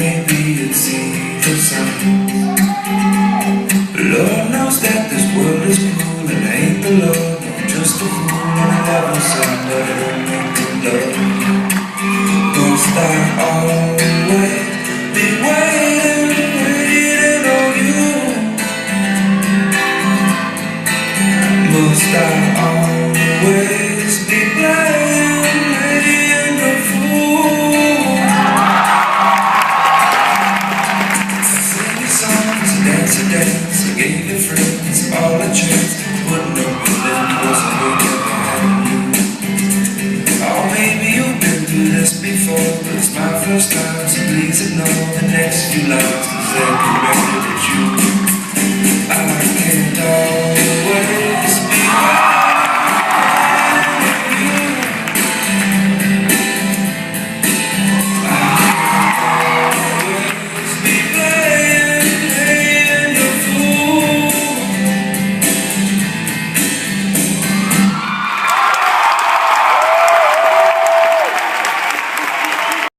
maybe it's either sign. Lord knows that this world is cool and I ain't the Lord, I'm just a fool and I never said that I don't make love. Must I always be waiting on you? Must I always be playing the fool? Sing your songs and dance, I gave your friends all a chance, putting up with them wasn't working behind you. Oh, maybe you've been through this before, but it's my first time, so please ignore the next few lines.